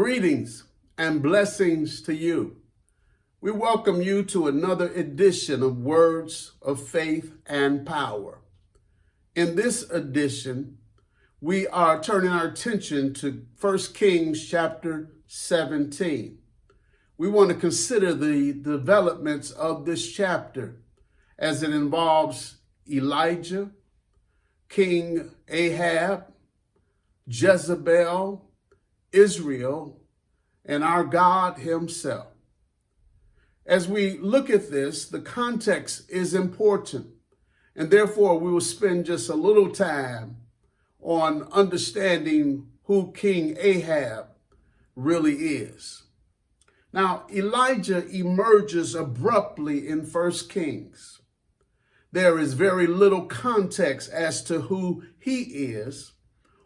Greetings and blessings to you. We welcome you to another edition of Words of Faith and Power. In this edition, we are turning our attention to 1 Kings chapter 17. We want to consider the developments of this chapter as it involves Elijah, King Ahab, Jezebel, Israel, and our God himself. As we look at this, the context is important, and therefore we will spend just a little time on understanding who King Ahab really is. Now, Elijah emerges abruptly in 1 Kings. There is very little context as to who he is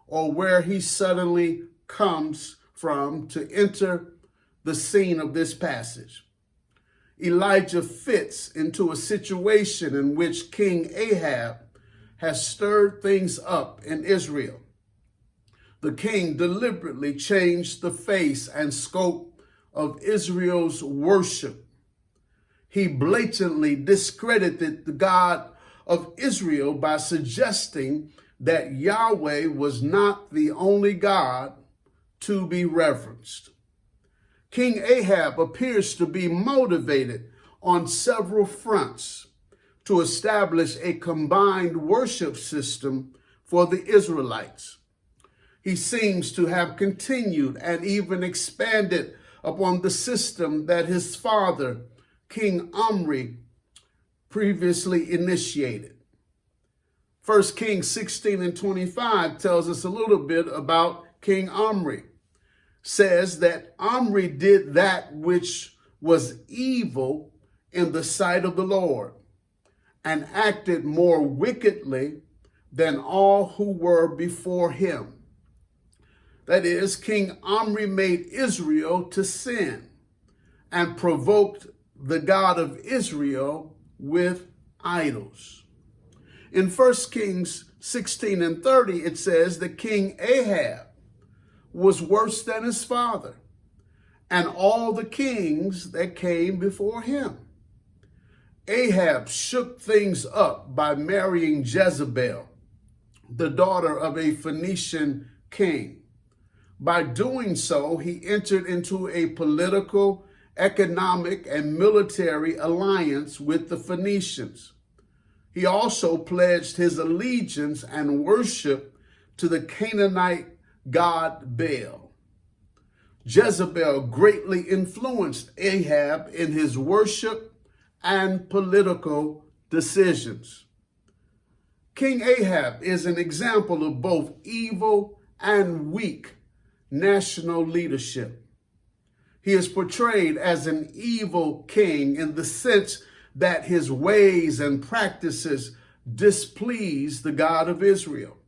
or where he suddenly comes from to enter the scene of this passage. Elijah fits into a situation in which King Ahab has stirred things up in Israel. The king deliberately changed the face and scope of Israel's worship. He blatantly discredited the God of Israel by suggesting that Yahweh was not the only God to be reverenced. King Ahab appears to be motivated on several fronts to establish a combined worship system for the Israelites. He seems to have continued and even expanded upon the system that his father, King Omri, previously initiated. 1 Kings 16 and 25 tells us a little bit about King Omri. Says that Omri did that which was evil in the sight of the Lord and acted more wickedly than all who were before him. That is, King Omri made Israel to sin and provoked the God of Israel with idols. In 1 Kings 16 and 30, it says that King Ahab was worse than his father and all the kings that came before him. Ahab shook things up by marrying Jezebel, the daughter of a Phoenician king. By doing so, he entered into a political, economic, and military alliance with the Phoenicians. He also pledged his allegiance and worship to the Canaanite god Baal. Jezebel greatly influenced Ahab in his worship and political decisions. King Ahab is an example of both evil and weak national leadership. He is portrayed as an evil king in the sense that his ways and practices displease the God of Israel.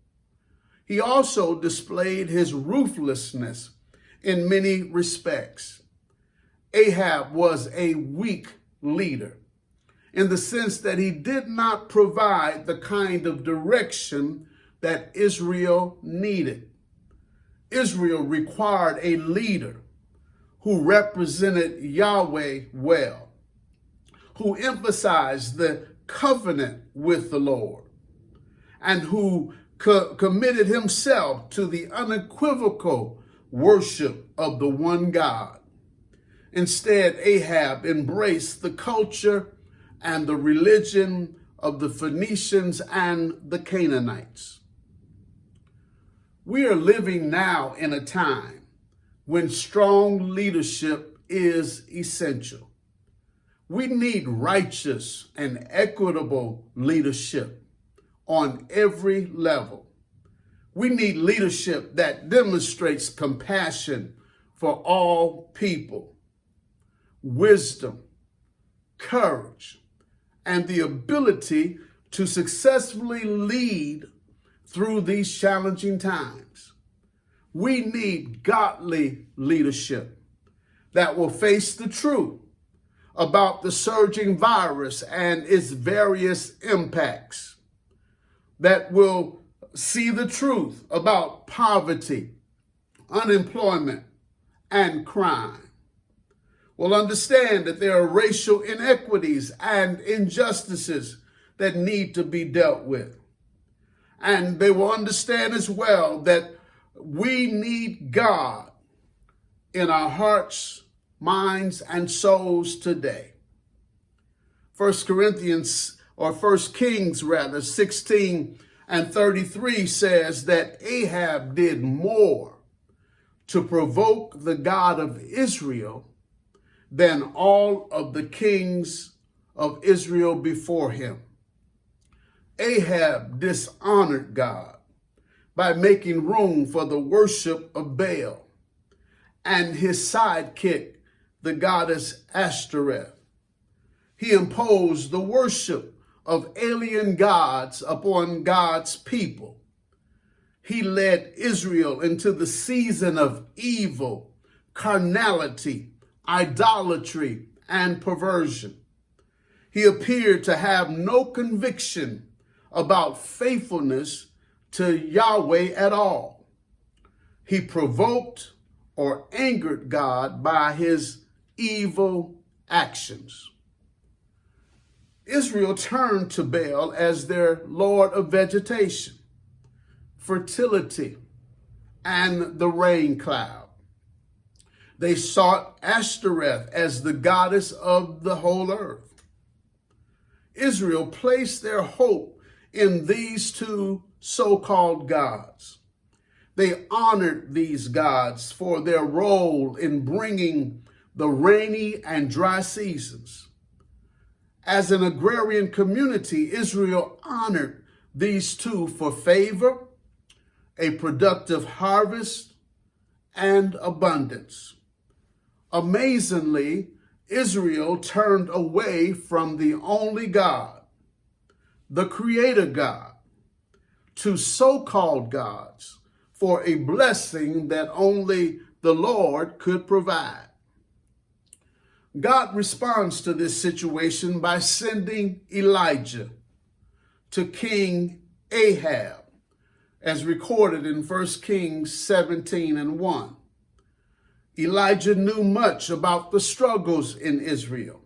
He also displayed his ruthlessness in many respects. Ahab was a weak leader in the sense that he did not provide the kind of direction that Israel needed. Israel required a leader who represented Yahweh well, who emphasized the covenant with the Lord, and who committed himself to the unequivocal worship of the one God. Instead, Ahab embraced the culture and the religion of the Phoenicians and the Canaanites. We are living now in a time when strong leadership is essential. We need righteous and equitable leadership on every level. We need leadership that demonstrates compassion for all people, wisdom, courage, and the ability to successfully lead through these challenging times. We need godly leadership that will face the truth about the surging virus and its various impacts, that will see the truth about poverty, unemployment, and crime. Will understand that there are racial inequities and injustices that need to be dealt with. And they will understand as well that we need God in our hearts, minds, and souls today. 1 Kings 16 and 33 says that Ahab did more to provoke the God of Israel than all of the kings of Israel before him. Ahab dishonored God by making room for the worship of Baal and his sidekick, the goddess Ashtoreth. He imposed the worship of alien gods upon God's people. He led Israel into the season of evil, carnality, idolatry, and perversion. He appeared to have no conviction about faithfulness to Yahweh at all. He provoked or angered God by his evil actions. Israel turned to Baal as their lord of vegetation, fertility, and the rain cloud. They sought Ashtoreth as the goddess of the whole earth. Israel placed their hope in these two so-called gods. They honored these gods for their role in bringing the rainy and dry seasons. As an agrarian community, Israel honored these two for favor, a productive harvest, and abundance. Amazingly, Israel turned away from the only God, the Creator God, to so-called gods for a blessing that only the Lord could provide. God responds to this situation by sending Elijah to King Ahab, as recorded in 1 Kings 17 and 1. Elijah knew much about the struggles in Israel,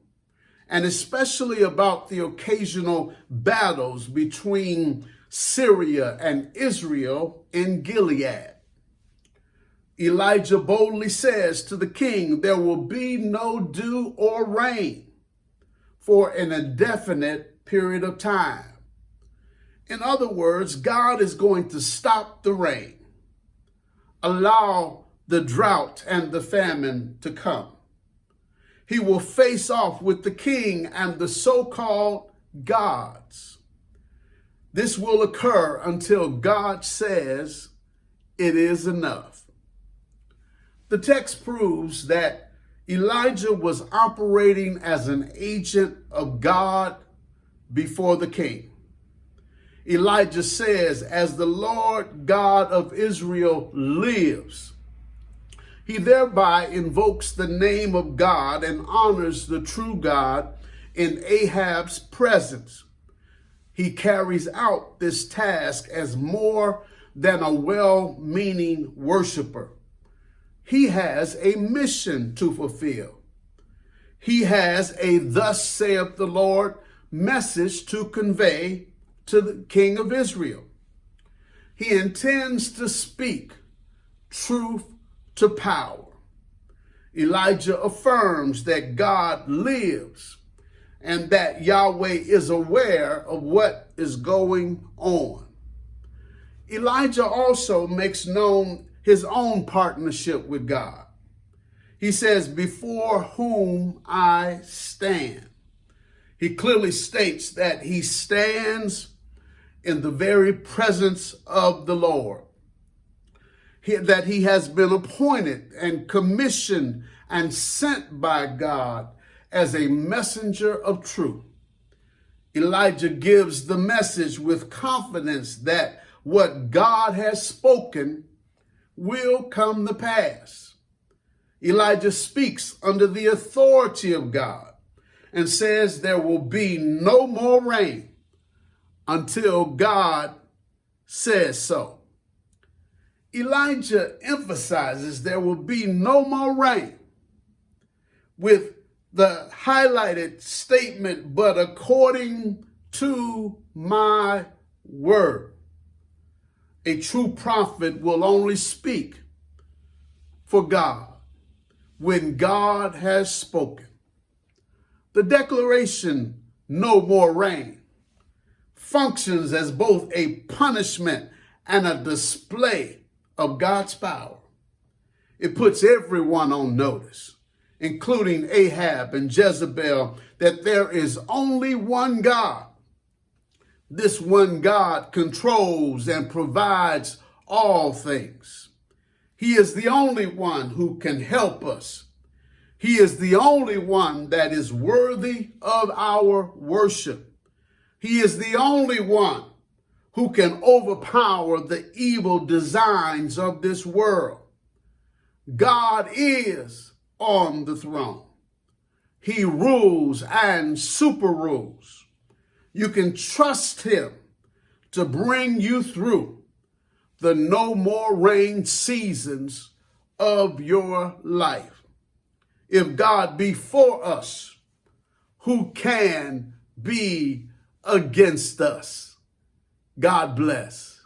and especially about the occasional battles between Syria and Israel in Gilead. Elijah boldly says to the king, there will be no dew or rain for an indefinite period of time. In other words, God is going to stop the rain, allow the drought and the famine to come. He will face off with the king and the so-called gods. This will occur until God says it is enough. The text proves that Elijah was operating as an agent of God before the king. Elijah says, as the Lord God of Israel lives. He thereby invokes the name of God and honors the true God in Ahab's presence. He carries out this task as more than a well-meaning worshiper. He has a mission to fulfill. He has a thus saith the Lord message to convey to the King of Israel. He intends to speak truth to power. Elijah affirms that God lives and that Yahweh is aware of what is going on. Elijah also makes known his own partnership with God. He says, before whom I stand. He clearly states that he stands in the very presence of the Lord. That he has been appointed and commissioned and sent by God as a messenger of truth. Elijah gives the message with confidence that what God has spoken will come to pass. Elijah speaks under the authority of God and says there will be no more rain until God says so. Elijah emphasizes there will be no more rain with the highlighted statement, but according to my word. A true prophet will only speak for God when God has spoken. The declaration, no more rain, functions as both a punishment and a display of God's power. It puts everyone on notice, including Ahab and Jezebel, that there is only one God. This one God controls and provides all things. He is the only one who can help us. He is the only one that is worthy of our worship. He is the only one who can overpower the evil designs of this world. God is on the throne. He rules and super rules. You can trust him to bring you through the no more rain seasons of your life. If God be for us, who can be against us? God bless.